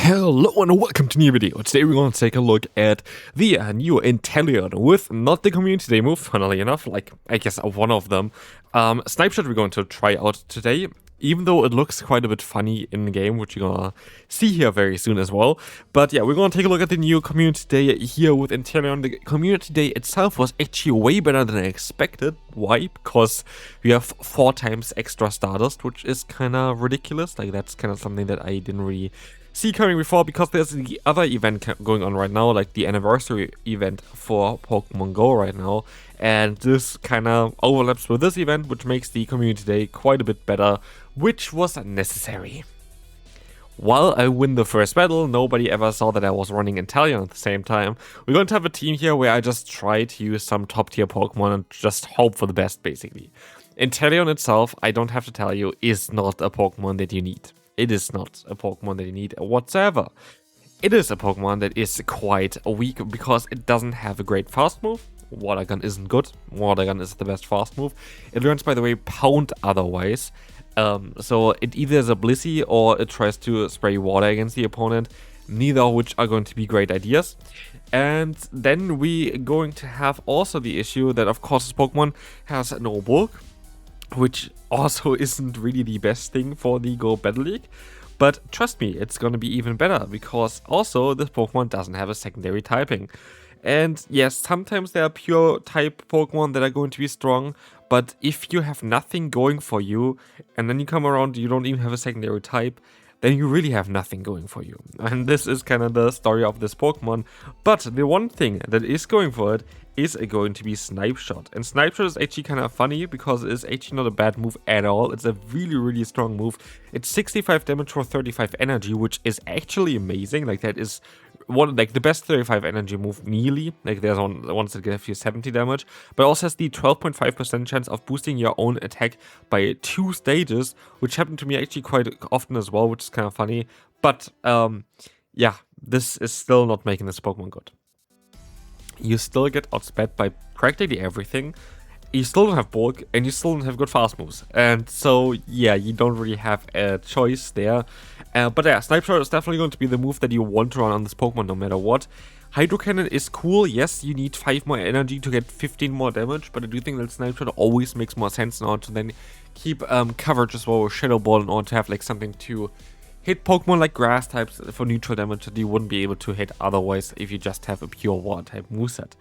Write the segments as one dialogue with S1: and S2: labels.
S1: Hello and welcome to a new video. Today we're going to take a look at the new Inteleon with not the community day move, funnily enough, like I guess one of them. Snipe Shot we're going to try out today, even though it looks quite a bit funny in the game, which you're gonna see here very soon as well. But yeah, we're gonna take a look at the new community day here with Inteleon. The community day itself was actually way better than I expected. Why? Because we have 4 times extra Stardust, which is kind of ridiculous. Like that's kind of something that I didn't really see coming before, because there's the other event going on right now, like the anniversary event for Pokemon GO right now, and this kind of overlaps with this event, which makes the community day quite a bit better, which was necessary. While I win the first battle, nobody ever saw that I was running Inteleon at the same time. We're going to have a team here where I just try to use some top tier Pokemon and just hope for the best, basically. Inteleon itself, I don't have to tell you, is not a Pokemon that you need. It is not a Pokemon that you need whatsoever. It is a Pokemon that is quite weak because it doesn't have a great fast move. Water Gun isn't good. Water Gun is the best fast move. It learns, by the way, Pound otherwise. So it either is a Blissey or it tries to spray water against the opponent. Neither of which are going to be great ideas. And then we're going to have also the issue that, of course, this Pokemon has no bulk, which also isn't really the best thing for the Go Battle League. But trust me, it's gonna be even better, because also this Pokemon doesn't have a secondary typing. And yes, sometimes there are pure type Pokemon that are going to be strong, but if you have nothing going for you, and then you come around, you don't even have a secondary type, then you really have nothing going for you. And this is kind of the story of this Pokemon. But the one thing that is going for it is going to be Snipe Shot. And Snipe Shot is actually kind of funny because it is actually not a bad move at all. It's a really, really strong move. It's 65 damage for 35 energy, which is actually amazing. Like that is one, like the best 35 energy move nearly. Like there's ones that give you 70 damage, but also has the 12.5% chance of boosting your own attack by 2 stages, which happened to me actually quite often as well, which is kind of funny. But yeah, this is still not making this Pokemon good. You still get outsped by practically everything. You still don't have bulk, and you still don't have good fast moves. And so, yeah, you don't really have a choice there. But yeah, Snipe Shot is definitely going to be the move that you want to run on this Pokemon no matter what. Hydro Cannon is cool. Yes, you need 5 more energy to get 15 more damage, but I do think that Snipe Shot always makes more sense in order to then keep coverage as well with Shadow Ball, in order to have like something to hit Pokemon like grass types for neutral damage that you wouldn't be able to hit otherwise if you just have a pure water type moveset.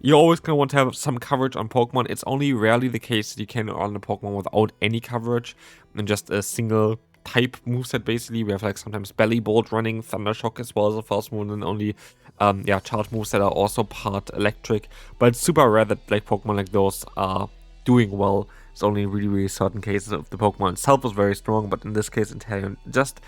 S1: You always gonna want to have some coverage on Pokemon. It's only rarely the case that you can run a Pokemon without any coverage and just a single type moveset. Basically, we have like sometimes Belly Bolt running, Thunder Shock as well as a fast move, and only charge moves that are also part electric. But it's super rare that like Pokemon like those are doing well. It's only in really, really certain cases. If the Pokemon itself is very strong, but in this case, Inteleon just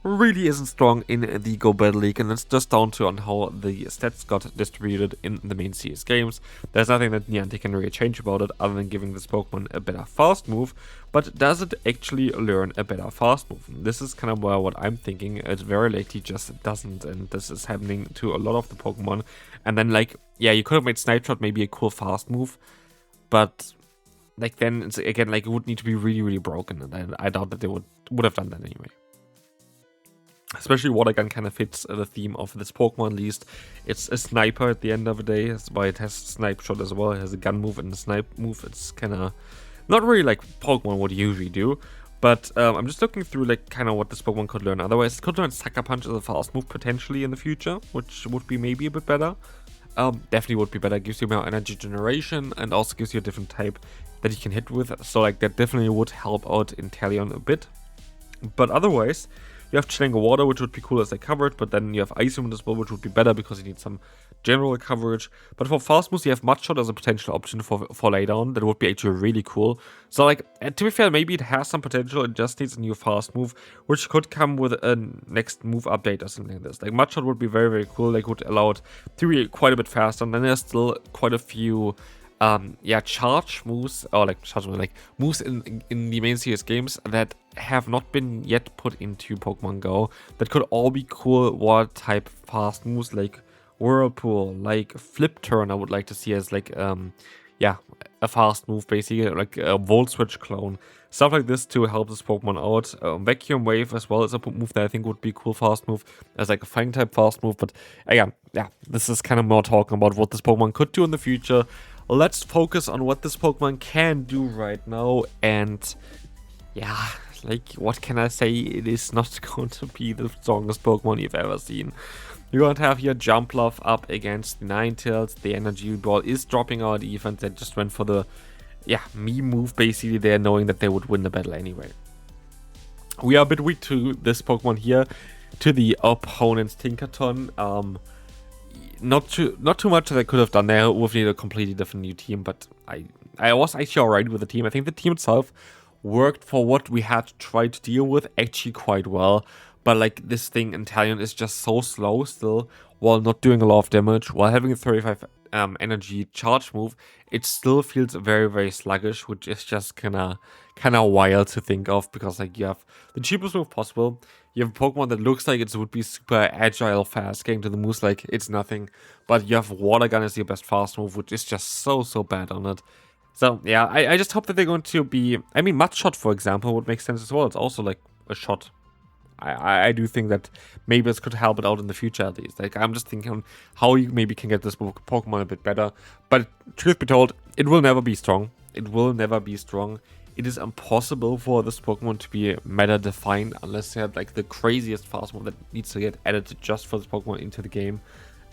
S1: really isn't strong in the Go Battle League, and it's just down to on how the stats got distributed in the main CS games. There's nothing that Niantic can really change about it other than giving this Pokemon a better fast move, but does it actually learn a better fast move? This is kind of what I'm thinking. It very likely just doesn't, and this is happening to a lot of the Pokemon. And then like, yeah, you could have made Snipe Shot maybe a cool fast move, but like then it's again like it would need to be really, really broken, and I doubt that they would have done that anyway. Especially Water Gun kind of fits the theme of this Pokemon, at least. It's a sniper at the end of the day. That's why it has Snipe Shot as well. It has a gun move and a snipe move. It's kind of not really like Pokemon would usually do. But I'm just looking through like kind of what this Pokemon could learn. Otherwise, it could learn Sucker Punch as a fast move potentially in the future, which would be maybe a bit better. Definitely would be better. It gives you more energy generation and also gives you a different type that you can hit with. So like that definitely would help out Inteleon a bit. But otherwise, you have Chilling Water, which would be cool as they covered, but then you have Ice Wind as well, which would be better because you need some general coverage. But for fast moves, you have Mud Shot as a potential option for laydown. That would be actually really cool. So like, to be fair, maybe it has some potential. It just needs a new fast move, which could come with a next move update or something like this. Like Mud Shot would be very, very cool. Like would allow it to be quite a bit faster. And then there's still quite a few charge moves, or like moves in the main CS games that have not been yet put into Pokemon Go that could all be cool water type fast moves, like Whirlpool, like Flip Turn. I would like to see as like yeah, a fast move, basically, like a Volt Switch clone. Stuff like this to help this Pokemon out. Vacuum Wave as well is a move that I think would be a cool fast move, as like a Flying type fast move. But again, yeah, this is kind of more talking about what this Pokemon could do in the future. Let's focus on what this Pokemon can do right now. And yeah, like, what can I say? It is not going to be the strongest Pokemon you've ever seen. You're going to have here Jumpluff up against the Ninetales. The Energy Ball is dropping our defense. They just went for the, yeah, me move basically there, knowing that they would win the battle anyway. We are a bit weak to this Pokemon here, to the opponent's Tinkaton. Not too much that I could have done there with a completely different new team, but I was actually alright with the team. I think the team itself worked for what we had to try to deal with actually quite well. But like, this thing Inteleon is just so slow still, while not doing a lot of damage, while having a 35 energy charge move. It still feels very, very sluggish, which is just kinda wild to think of, because like, you have the cheapest move possible, you have a Pokemon that looks like it would be super agile, fast, getting to the moves like it's nothing, but you have Water Gun as your best fast move, which is just so bad on it. So yeah, I just hope that they're going to be, I mean, Mud Shot, for example, would make sense as well. It's also like a shot. I do think that maybe this could help it out in the future at least. Like, I'm just thinking how you maybe can get this Pokemon a bit better. But truth be told, it will never be strong. It will never be strong. It is impossible for this Pokemon to be meta defined unless you have like the craziest fast move that needs to get added just for this Pokemon into the game.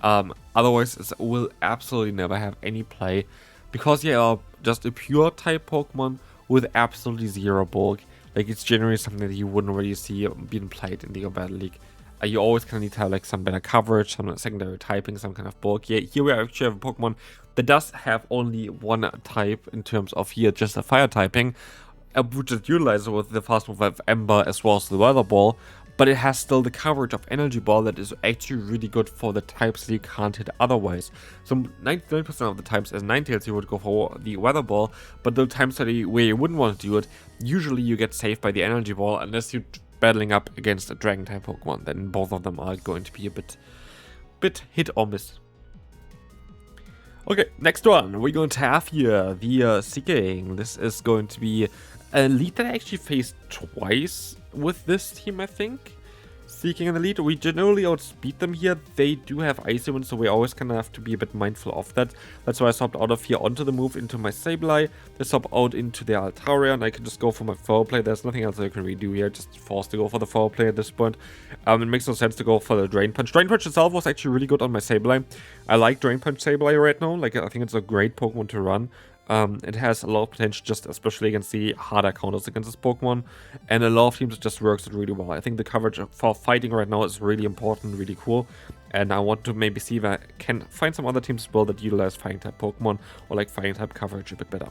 S1: Otherwise, it will absolutely never have any play, because you are just a pure type Pokemon with absolutely zero bulk. Like, it's generally something that you wouldn't really see being played in the Battle League. You always kind of need to have like some better coverage, some secondary typing, some kind of bulk. Yeah, here we actually have a Pokemon that does have only one type in terms of here just a fire typing, which is utilized with the fast move of Ember as well as the Weather Ball. But it has still the coverage of Energy Ball that is actually really good for the types that you can't hit otherwise. So 99% of the times as Ninetales you would go for the Weather Ball, but the times that where you wouldn't want to do it, usually you get saved by the Energy Ball unless you're battling up against a Dragon type Pokemon. Then both of them are going to be a bit hit or miss. Okay, next one we're going to have here the Seaking. This is going to be a lead that I actually faced twice with this team, I think. Seaking and Elite, we generally outspeed them here. They do have Icy Wind, so we always kind of have to be a bit mindful of that. That's why I swapped out of here onto the move into my Sableye. I swap out into the Altaria, and I can just go for my foul play. There's nothing else I can really do here, just forced to go for the foul play at this point. It makes no sense to go for the Drain Punch. Drain Punch itself was actually really good on my Sableye. I like Drain Punch Sableye right now. Like, I think it's a great Pokemon to run. It has a lot of potential, just especially against the harder counters against this Pokemon, and a lot of teams it just works it really well. I think the coverage for fighting right now is really important, really cool, and I want to maybe see if I can find some other teams as well that utilize fighting type Pokemon or like fighting type coverage a bit better.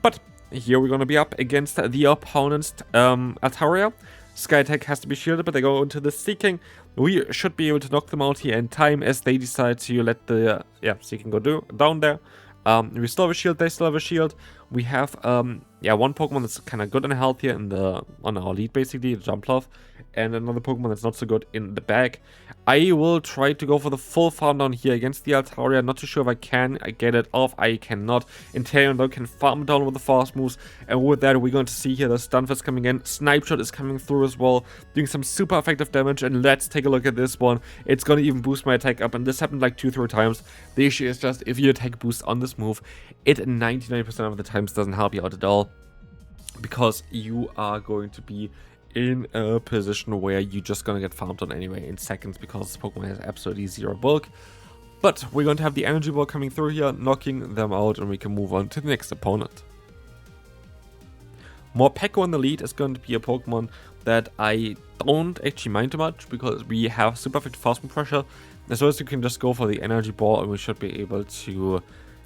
S1: But here we're gonna be up against the opponent's Altaria. Skytech has to be shielded, but they go into the Seaking. We should be able to knock them out here in time as they decide to let the Seaking go down there. We still have a shield, they still have a shield. We have one Pokemon that's kind of good and healthy here on our lead, basically, Jumpluff, and another Pokemon that's not so good in the back. I will try to go for the full farm down here against the Altaria. Not too sure if I can get it off. I cannot. Inteleon though can farm down with the fast moves, and with that we're going to see here the Stunfisk coming in. Snipe Shot is coming through as well, doing some super effective damage, and let's take a look at this one. It's going to even boost my attack up, and this happened like 2-3 times. The issue is just if you attack boost on this move, it 99% of the times doesn't help you out at all, because you are going to be in a position where you're just gonna get farmed on anyway in seconds, because this Pokemon has absolutely zero bulk. But we're going to have the Energy Ball coming through here, knocking them out, and we can move on to the next opponent. Morpeko in the lead is going to be a Pokemon that I don't actually mind too much, because we have super effective fast move pressure, as well as you can just go for the Energy Ball, and we should be able to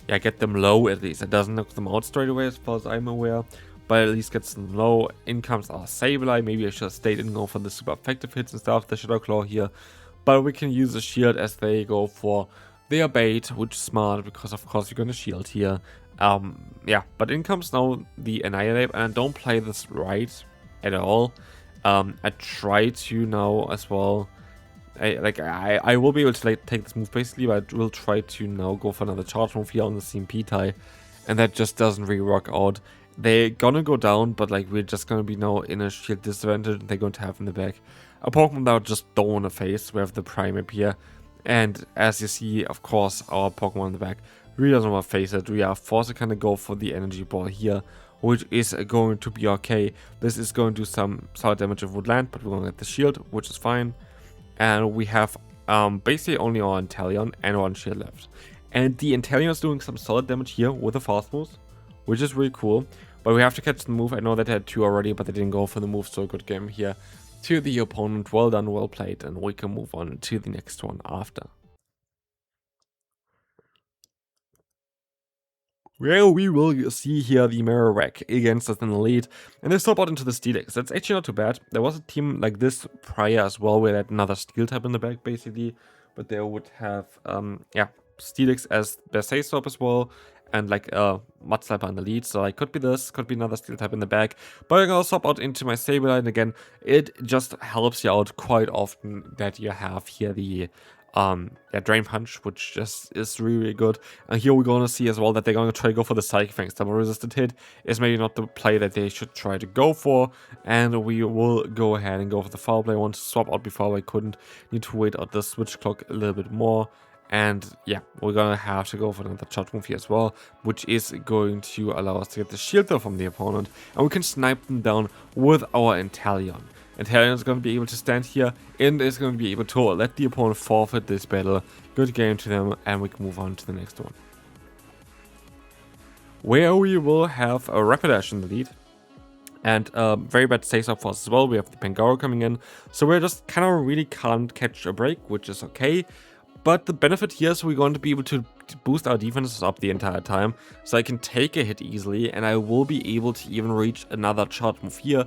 S1: get them low at least. It doesn't knock them out straight away as far as I'm aware, but at least gets them low. In comes our Sableye. Maybe I should have stayed and go for the super effective hits and stuff, the Shadow Claw here. But we can use the shield as they go for their bait, which is smart, because of course you're going to shield here. But in comes now the Annihilape, and I don't play this right at all. I try to now as well. I will be able to take this move basically, but I will try to now go for another charge move here on the CMP tie. and that just doesn't really work out. They're gonna go down, but like we're just gonna be now in a shield disadvantage. They're going to have in the back a Pokemon that I just don't want to face. We have the Primeape here, and as you see, of course, our Pokemon in the back really doesn't want to face it. We are forced to kind of go for the Energy Ball here, which is going to be okay. This is going to do some solid damage if it would land, but we're going to get the shield, which is fine. And we have basically only our Inteleon and one shield left. And the Inteleon is doing some solid damage here with a fast move, which is really cool. But we have to catch the move. I know that they had 2 already, but they didn't go for the move, so a good game here to the opponent. Well done, well played, and we can move on to the next one after. Well, we will see here the Marowak against us in the lead, and they swap out into the Steelix. That's actually not too bad. There was a team like this prior as well, where they had another Steel type in the back, basically, but they would have, Steelix as their safe swap as well, and like a Mud Slapper in the lead. So like could be this, could be another Steel type in the back, but I'm gonna swap out into my Sableye, again, it just helps you out quite often that you have here the Drain Punch, which just is really, really good. And here we're going to see as well that they're going to try to go for the Psychic Fangs. Double resisted hit is maybe not the play that they should try to go for, and we will go ahead and go for the foul play. I want to swap out before I couldn't. Need to wait out the switch clock a little bit more. And yeah, we're gonna have to go for another charge move here as well, which is going to allow us to get the shield though from the opponent, and we can snipe them down with our Inteleon. Inteleon is going to be able to stand here and is going to be able to let the opponent forfeit this battle. Good game to them, and we can move on to the next one, where we will have a Rapidash in the lead. And very bad safe up for us as well. We have the Pangoro coming in, so we're just kind of really can't catch a break, which is okay. But the benefit here is we're going to be able to boost our defenses up the entire time, so I can take a hit easily, and I will be able to even reach another charge move here.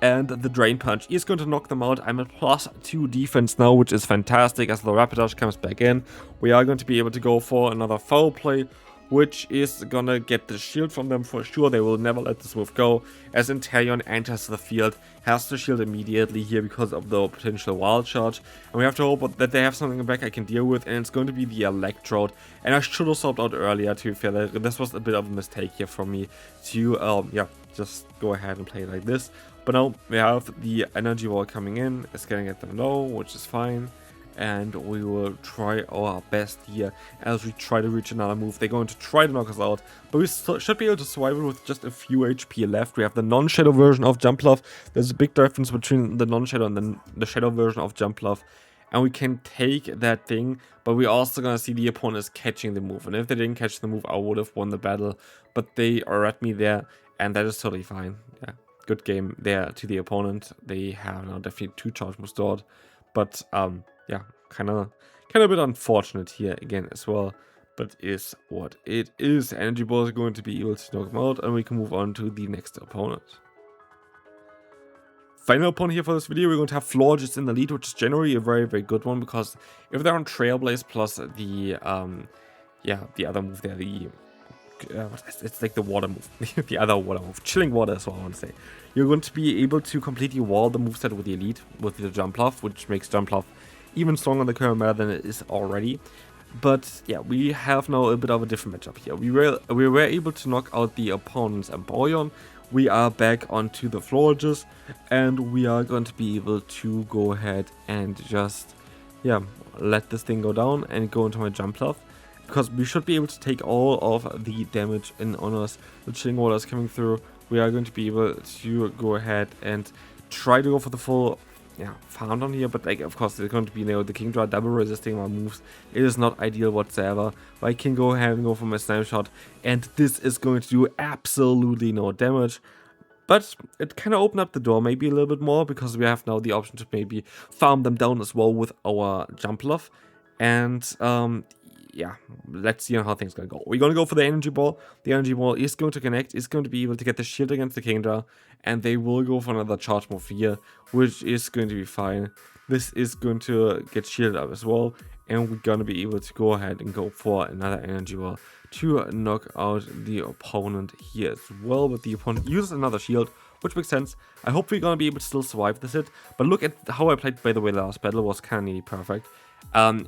S1: And the Drain Punch is going to knock them out. I'm at +2 defense now, which is fantastic. As the Rapidash comes back in, we are going to be able to go for another foul play, which is gonna get the shield from them for sure. They will never let this move go, as Inteleon enters the field, has to shield immediately here because of the potential wild charge, and we have to hope that they have something back I can deal with, and it's going to be the Electrode. And I should have swapped out earlier, to be fair. This was a bit of a mistake here for me to just go ahead and play it like this. But now we have the Energy Ball coming in, it's getting at them low, which is fine. And we will try our best here as we try to reach another move. They're going to try to knock us out, but we should be able to survive it with just a few HP left. We have the non-shadow version of Jumpluff. There's a big difference between the non-shadow and the shadow version of Jumpluff, and we can take that thing, but we're also going to see the opponent is catching the move. And if they didn't catch the move, I would have won the battle, but they are at me there, and that is totally fine. Yeah, good game there to the opponent. They have now definitely 2 charge moves stored, but yeah, kind of a bit unfortunate here again as well, but is what it is. Energy Ball is going to be able to knock them out, and we can move on to the next opponent. Final opponent here for this video, we're going to have Florges in the lead, which is generally a very, very good one, because if they're on Trailblaze plus the the other move there, it's like the water move, the other water move, Chilling Water is what I want to say. You're going to be able to completely wall the moveset with the Elite, with the Jumpluff, which makes Jumpluff even stronger on the current meta than it is already. But yeah, we have now a bit of a different matchup here. We were able to knock out the opponent's Empoleon. We are back onto the Florges, and we are going to be able to go ahead and just let this thing go down and go into my Jumpluff, because we should be able to take all of the damage in on us. The Chilling Water is coming through. We are going to be able to go ahead and try to go for the full farm down here, but like, of course, they're going to be the Kingdra double resisting my moves. It is not ideal whatsoever, but I can go ahead and go for my Snipe Shot, and this is going to do absolutely no damage. But it kind of opened up the door maybe a little bit more, because we have now the option to maybe farm them down as well with our Jumpluff. And yeah, let's see how things are going to go. We're going to go for the Energy Ball. The Energy Ball is going to connect, is going to be able to get the shield against the Kingdra, and they will go for another charge move here, which is going to be fine. This is going to get shielded up as well, and we're going to be able to go ahead and go for another Energy Ball to knock out the opponent here as well. But the opponent uses another shield, which makes sense. I hope we're going to be able to still survive this hit, but look at how I played, by the way. The last battle was kind of perfect.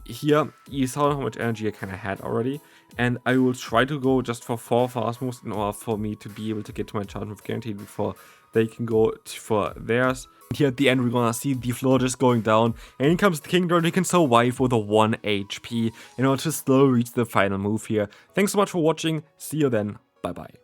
S1: Here, you saw how much energy I kind of had already, and I will try to go just for 4 fast moves in order for me to be able to get to my charge move guaranteed before they can go for theirs. And here at the end, we're gonna see the floor just going down, and in comes the King Drone. He can survive with a 1 HP in order to still reach the final move here. Thanks so much for watching. See you then. Bye bye.